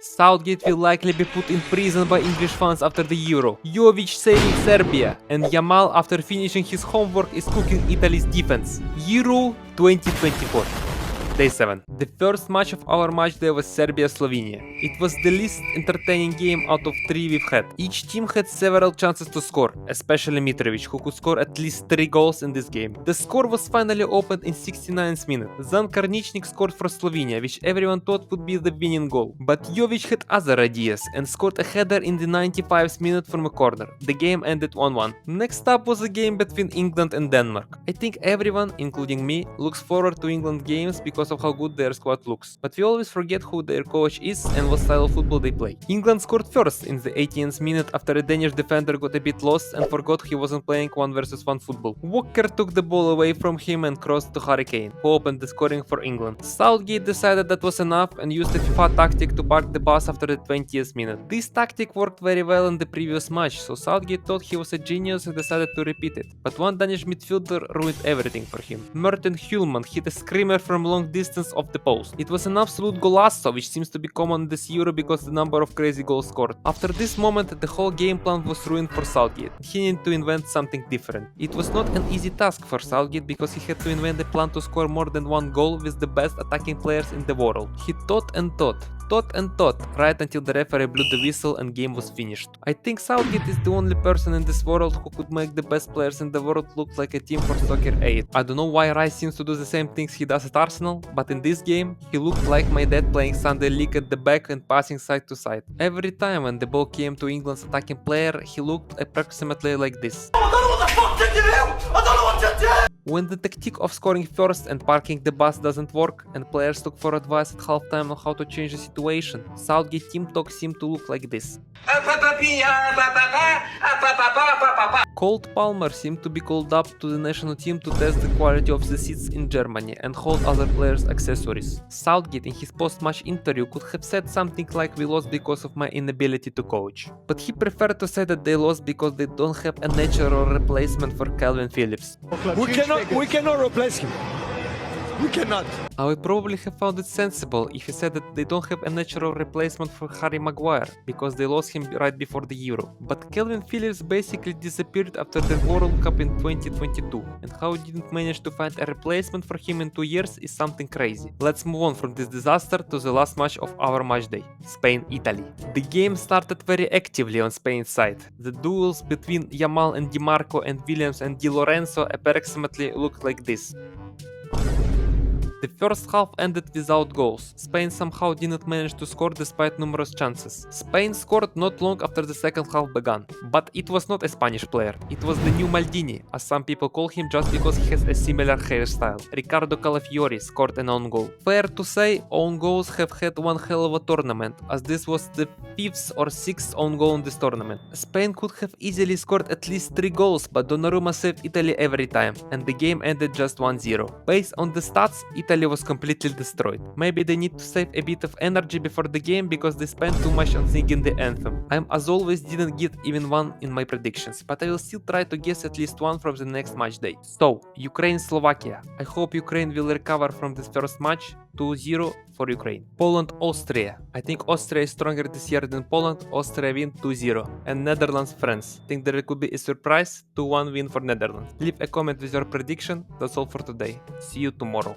Southgate will likely be put in prison by English fans after the Euro. Jovic saving Serbia, and Yamal after finishing his homework is cooking Italy's defense. Euro 2024. Day 7. The first match of our match day was Serbia-Slovenia. It was the least entertaining game out of 3 we've had. Each team had several chances to score, especially Mitrovic, who could score at least 3 goals in this game. The score was finally opened in 69th minute. Zan Karničnik scored for Slovenia, which everyone thought would be the winning goal. But Jovic had other ideas and scored a header in the 95th minute from a corner. The game ended 1-1. Next up was a game between England and Denmark. I think everyone, including me, looks forward to England games because of how good their squad looks, but we always forget who their coach is and what style of football they play. England scored first in the 18th minute after a Danish defender got a bit lost and forgot he wasn't playing 1-versus-1 football. Walker took the ball away from him and crossed to Harry Kane, who opened the scoring for England. Southgate decided that was enough and used a FIFA tactic to park the bus after the 20th minute. This tactic worked very well in the previous match, so Southgate thought he was a genius and decided to repeat it. But one Danish midfielder ruined everything for him. Merton Hjulmand hit a screamer from long distance off the post. It was an absolute golazo, which seems to be common this Euro because the number of crazy goals scored. After this moment, the whole game plan was ruined for Southgate. He needed to invent something different. It was not an easy task for Southgate because he had to invent a plan to score more than 1 goal with the best attacking players in the world. He thought and thought right until the referee blew the whistle and game was finished. I think Southgate is the only person in this world who could make the best players in the world look like a team for Soccer 8. I don't know why Rice seems to do the same things he does at Arsenal, but in this game, he looked like my dad playing Sunday League at the back and passing side to side. Every time when the ball came to England's attacking player, he looked approximately like this. I don't know what the fuck to do! I don't know what to do! When the tactic of scoring first and parking the bus doesn't work, and players look for advice at halftime on how to change the situation, Southgate team talk seemed to look like this. Cole Palmer seemed to be called up to the national team to test the quality of the seats in Germany and hold other players' accessories. Southgate in his post-match interview could have said something like "we lost because of my inability to coach." But he preferred to say that they lost because they don't have a natural replacement for Calvin Phillips. We cannot replace him. We cannot. I would probably have found it sensible if he said that they don't have a natural replacement for Harry Maguire because they lost him right before the Euro. But Calvin Phillips basically disappeared after the World Cup in 2022, and how he didn't manage to find a replacement for him in 2 years is something crazy. Let's move on from this disaster to the last match of our match day, Spain-Italy. The game started very actively on Spain's side. The duels between Yamal and Di Marco and Williams and Di Lorenzo approximately looked like this. The first half ended without goals. Spain somehow didn't manage to score despite numerous chances. Spain scored not long after the second half began, but it was not a Spanish player. It was the new Maldini, as some people call him just because he has a similar hairstyle. Ricardo Calafiori scored an own goal. Fair to say, own goals have had one hell of a tournament, as this was the 5th or 6th own goal in this tournament. Spain could have easily scored at least 3 goals, but Donnarumma saved Italy every time, and the game ended just 1-0. Based on the stats, Italy was completely destroyed. Maybe they need to save a bit of energy before the game because they spent too much on singing the anthem. I as always didn't get even one in my predictions, but I will still try to guess at least one from the next match day. So, Ukraine-Slovakia. I hope Ukraine will recover from this first match. 2-0 for Ukraine. Poland-Austria. I think Austria is stronger this year than Poland. Austria win 2-0. And Netherlands-France. Think there could be a surprise 2-1 win for Netherlands. Leave a comment with your prediction. That's all for today. See you tomorrow.